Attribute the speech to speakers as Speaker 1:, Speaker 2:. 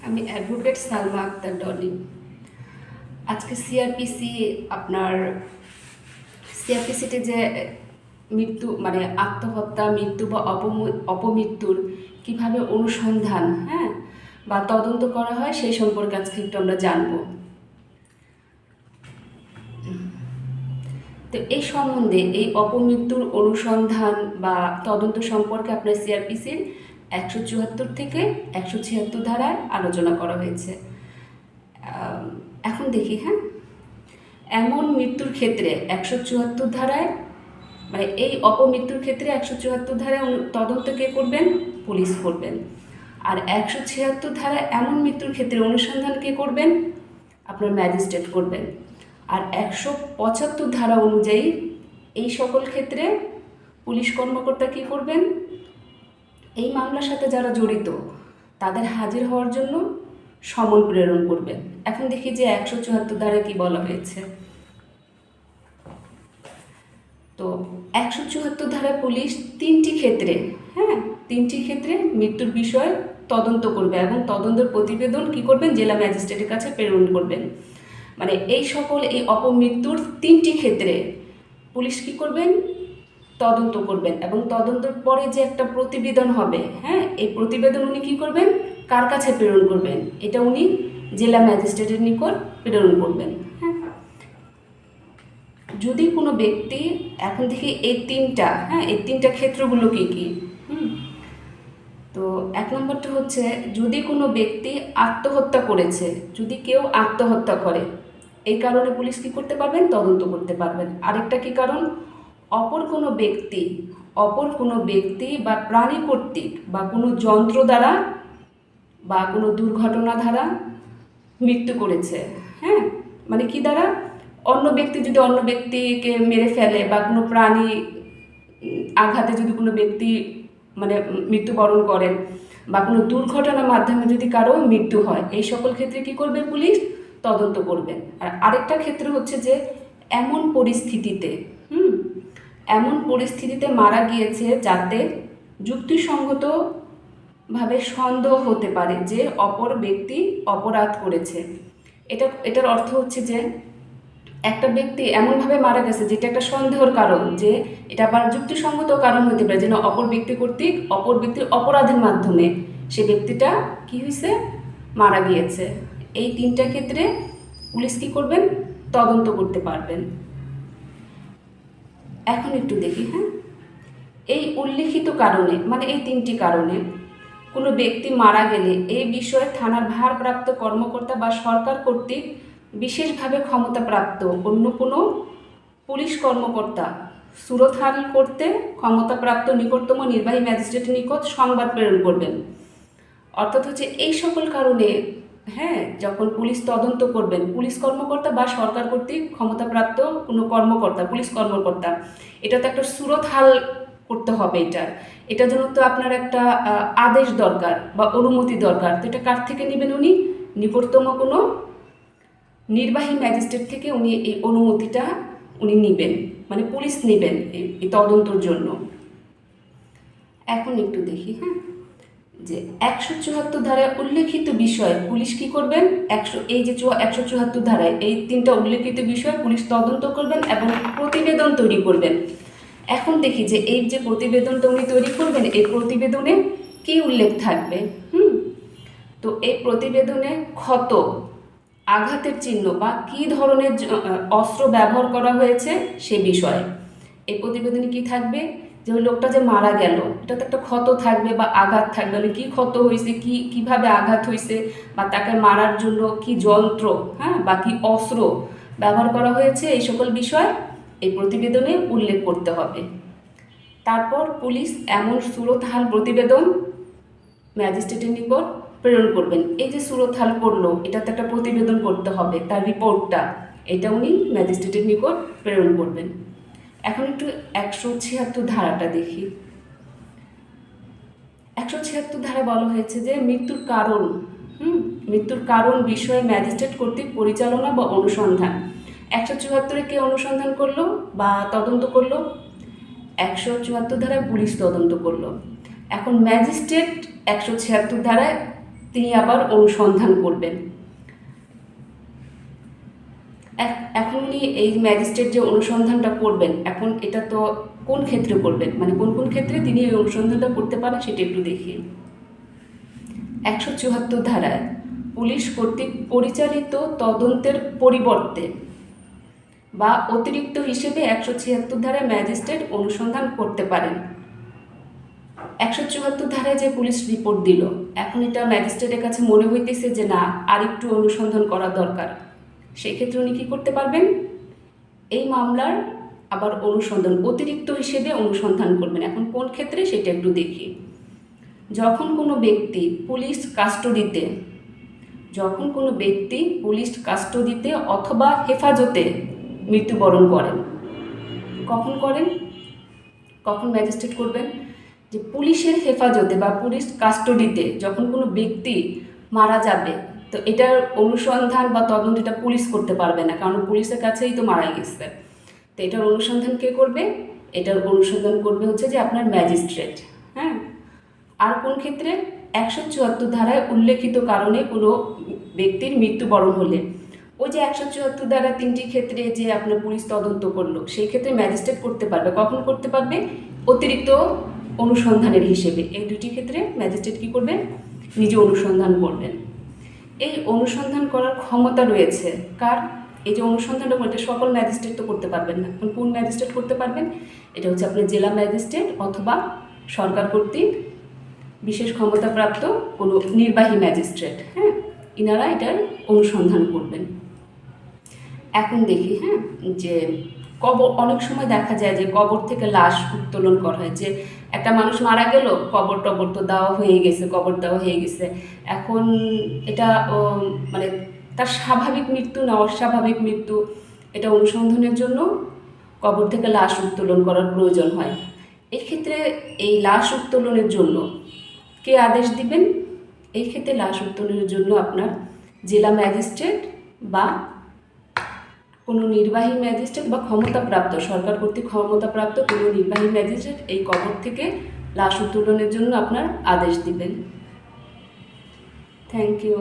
Speaker 1: আমি অ্যাডভোকেট সালমা আক্তার ডলি। আজকে সিআরপিসিতে যে মৃত্যু মানে আত্মহত্যা, মৃত্যু বা অপমৃত্যুর কিভাবে অনুসন্ধান বা তদন্ত করা হয় সেই সম্পর্কে আজকে একটু আমরা জানবো। তো এই সম্বন্ধে এই অপমৃত্যুর অনুসন্ধান বা তদন্ত সম্পর্কে আপনার সিআরপিসির 174 থেকে 176 ধারায় আলোচনা করা হয়েছে। এখন দেখি এমন মৃত্যুর ক্ষেত্রে 174 ধারায় মানে এই অপমৃত্যুর ক্ষেত্রে 174 ধারায় তদন্ত কে করবেন? পুলিশ করবেন। আর 176 ধারায় এমন মৃত্যুর ক্ষেত্রে অনুসন্ধান কে করবেন? আপনার ম্যাজিস্ট্রেট করবেন। আর 175 ধারা অনুযায়ী এই সকল ক্ষেত্রে পুলিশ কর্মকর্তা কী করবেন? এই মামলার সাথে যারা জড়িত তাদের হাজির হওয়ার জন্য সমন প্রেরণ করবেন। এখন দেখি যে 174 ধারায় কী বলা হয়েছে। তো 174 ধারায় পুলিশ তিনটি ক্ষেত্রে মৃত্যুর বিষয়ে তদন্ত করবে এবং তদন্তের প্রতিবেদন কী করবেন? জেলা ম্যাজিস্ট্রেটের কাছে প্রেরণ করবেন। মানে এই অপমৃত্যুর তিনটি ক্ষেত্রে পুলিশ কী করবেন? তদন্ত করবেন এবং তদন্তের পরে যে একটা প্রতিবেদন হবে এই প্রতিবেদন উনি কী করবেন? কার কাছে প্রেরণ করবেন? এটা উনি জেলা ম্যাজিস্ট্রেটের নিকট প্রেরণ করবেন। যদি কোনো ব্যক্তি, এখন দেখি এই তিনটা ক্ষেত্রগুলো কী কী। তো এক নম্বরটা হচ্ছে, যদি কোনো ব্যক্তি আত্মহত্যা করেছে, যদি কেউ আত্মহত্যা করে, এই কারণে পুলিশ কী করতে পারবেন? তদন্ত করতে পারবেন। আরেকটা কী কারণ? অপর কোনো ব্যক্তি বা প্রাণী কর্তৃক বা কোনো যন্ত্র দ্বারা বা কোনো দুর্ঘটনা দ্বারা মৃত্যু করেছে। মানে কি দ্বারা? অন্য ব্যক্তি যদি অন্য ব্যক্তিকে মেরে ফেলে বা কোনো প্রাণী আঘাতে যদি কোনো ব্যক্তি মানে মৃত্যুবরণ করেন বা কোনো দুর্ঘটনার মাধ্যমে যদি কারো মৃত্যু হয়, এই সকল ক্ষেত্রে কী করবে? পুলিশ তদন্ত করবেন। আর আরেকটা ক্ষেত্র হচ্ছে যে এমন পরিস্থিতিতে মারা গিয়েছে যাতে যুক্তিসঙ্গতভাবে সন্দেহ হতে পারে যে অপর ব্যক্তি অপরাধ করেছে। এটার অর্থ হচ্ছে যে একটা ব্যক্তি এমনভাবে মারা গেছে যেটা একটা সন্দেহের কারণ, যে এটা আবার যুক্তিসঙ্গত কারণ হতে পারে যে না, অপর ব্যক্তি কর্তৃক অপর ব্যক্তির অপরাধের মাধ্যমে সে ব্যক্তিটা কী হয়েছে? মারা গিয়েছে। এই তিনটা ক্ষেত্রে পুলিশ কী করবেন? তদন্ত করতে পারবেন। এখন একটু দেখি এই উল্লিখিত কারণে, মানে এই তিনটি কারণে কোনো ব্যক্তি মারা গেলে এই বিষয়ে থানার ভারপ্রাপ্ত কর্মকর্তা বা সরকার কর্তৃক বিশেষভাবে ক্ষমতাপ্রাপ্ত অন্য কোনো পুলিশ কর্মকর্তা সুরতহাল করতে ক্ষমতাপ্রাপ্ত নিকটতম নির্বাহী ম্যাজিস্ট্রেটের নিকট সংবাদ প্রেরণ করবেন। অর্থাৎ হচ্ছে এই সকল কারণে যখন পুলিশ তদন্ত করবেন, পুলিশ কর্মকর্তা বা সরকার কর্তৃক ক্ষমতাপ্রাপ্ত কোনো কর্মকর্তা, পুলিশ কর্মকর্তা, এটা তো একটা সুরতহাল করতে হবে। এটার জন্য তো আপনার একটা আদেশ দরকার বা অনুমতি দরকার। তো এটা কার থেকে নেবেন? উনি নিকটতম কোনো নির্বাহী ম্যাজিস্ট্রেট থেকে উনি এই অনুমতিটা নেবেন, মানে পুলিশ নেবেন এই তদন্তর জন্য। এখন একটু দেখি যে 174 ধারায় উল্লেখিত বিষয়ে পুলিশ কী করবেন? 174 ধারায় এই তিনটা উল্লেখিত বিষয়ে পুলিশ তদন্ত করবেন এবং প্রতিবেদন তৈরি করবেন। এখন দেখি যে এই যে প্রতিবেদনটা উনি তৈরি করবেন, এই প্রতিবেদনে কী উল্লেখ থাকবে। তো এই প্রতিবেদনে ক্ষত, আঘাতের চিহ্ন বা কী ধরনের অস্ত্র ব্যবহার করা হয়েছে সে বিষয়ে এই প্রতিবেদনে কী থাকবে? যে ওই লোকটা যে মারা গেল, এটা তো একটা ক্ষত থাকবে বা আঘাত থাকবে, মানে কী ক্ষত হয়েছে, কীভাবে আঘাত হয়েছে, বা তাকে মারার জন্য কী যন্ত্র বা কী অস্ত্র ব্যবহার করা হয়েছে, এই সকল বিষয় এই প্রতিবেদনে উল্লেখ করতে হবে। তারপর পুলিশ এমন সুরতহাল প্রতিবেদন ম্যাজিস্ট্রেটের নিকট প্রেরণ করবেন। এই যে সুরতহাল করলো, এটাতে একটা প্রতিবেদন করতে হবে, তার রিপোর্টটা, এটা উনি ম্যাজিস্ট্রেটের নিকট প্রেরণ করবেন। এখন একটু 176 ধারাটা দেখি। 176 ধারায় বলা হয়েছে যে মৃত্যুর কারণ বিষয়ে ম্যাজিস্ট্রেট কর্তৃক পরিচালনা বা অনুসন্ধান। 174-এ কে অনুসন্ধান করলো বা তদন্ত করলো? 174 ধারায় পুলিশ তদন্ত করলো। এখন ম্যাজিস্ট্রেট 176 ধারায় তিনি আবার অনুসন্ধান করবেন। এখন উনি এই ম্যাজিস্ট্রেট যে অনুসন্ধানটা করবেন, এখন এটা তো কোন ক্ষেত্রে করবেন, মানে কোন কোন ক্ষেত্রে তিনি এই অনুসন্ধানটা করতে পারেন সেটা একটু দেখি। 174 ধারায় পুলিশ কর্তৃক পরিচালিত তদন্তের পরিবর্তে বা অতিরিক্ত হিসেবে 176 ধারায় ম্যাজিস্ট্রেট অনুসন্ধান করতে পারেন। 174 ধারায় যে পুলিশ রিপোর্ট দিল, এখন এটা ম্যাজিস্ট্রেটের কাছে মনে হইতেছে যে না, আর একটু অনুসন্ধান করা দরকার, সেই ক্ষেত্রে উনি কী করতে পারবেন, এই মামলার আবার অনুসন্ধান অতিরিক্ত হিসেবে অনুসন্ধান করবেন। এখন কোন ক্ষেত্রে সেটা একটু দেখি। যখন কোনো ব্যক্তি পুলিশ কাস্টডিতে অথবা হেফাজতে মৃত্যুবরণ করেন, কখন ম্যাজিস্ট্রেট করবেন, যে পুলিশের হেফাজতে বা পুলিশ কাস্টডিতে যখন কোনো ব্যক্তি মারা যাবে, তো এটার অনুসন্ধান বা তদন্ত এটা পুলিশ করতে পারবে না, কারণ পুলিশের কাছেই তো মারা গেছে। তো এটার অনুসন্ধান কে করবে, এটার অনুসন্ধান করবে হচ্ছে যে আপনার ম্যাজিস্ট্রেট। হ্যাঁ, আর কোন ক্ষেত্রে, 174 ধারায় উল্লেখিত কারণে কোনো ব্যক্তির মৃত্যুবরণ হলে, ওই যে 174 ধারা 3টি ক্ষেত্রে যে আপনার পুলিশ তদন্ত করলো, সেই ক্ষেত্রে ম্যাজিস্ট্রেট করতে পারবে। কখন করতে পারবে, অতিরিক্ত অনুসন্ধানের হিসেবে। এই দুটি ক্ষেত্রে ম্যাজিস্ট্রেট কী করবেন, নিজে অনুসন্ধান করবেন। এই অনুসন্ধান করার ক্ষমতা রয়েছে কার, এই যে অনুসন্ধানটা করতে সকল ম্যাজিস্ট্রেট তো করতে পারবেন না। এখন কোন ম্যাজিস্ট্রেট করতে পারবেন, এটা হচ্ছে আপনার জেলা ম্যাজিস্ট্রেট অথবা সরকার কর্তৃক বিশেষ ক্ষমতাপ্রাপ্ত কোনো নির্বাহী ম্যাজিস্ট্রেট। হ্যাঁ, ইনারা এটার অনুসন্ধান করবেন। এখন দেখি, হ্যাঁ, যে কবর, অনেক সময় দেখা যায় যে কবর থেকে লাশ উত্তোলন করা হয়, যে একটা মানুষ মারা গেল, কবর টবর তো দেওয়া হয়ে গেছে, এখন এটা মানে তার স্বাভাবিক মৃত্যু না অস্বাভাবিক মৃত্যু, এটা অনুসন্ধানের জন্য কবর থেকে লাশ উত্তোলন করার প্রয়োজন হয়। এক্ষেত্রে এই লাশ উত্তোলনের জন্য কে আদেশ দিবেন, এই ক্ষেত্রে লাশ উত্তোলনের জন্য আপনার জেলা ম্যাজিস্ট্রেট বা কোনো নির্বাহী ম্যাজিস্ট্রেট বা ক্ষমতাপ্রাপ্ত, সরকার কর্তৃক ক্ষমতাপ্রাপ্ত কোনো নির্বাহী ম্যাজিস্ট্রেট এই কবর থেকে লাশ উত্তোলনের জন্য আপনার আদেশ দিবেন। Thank you.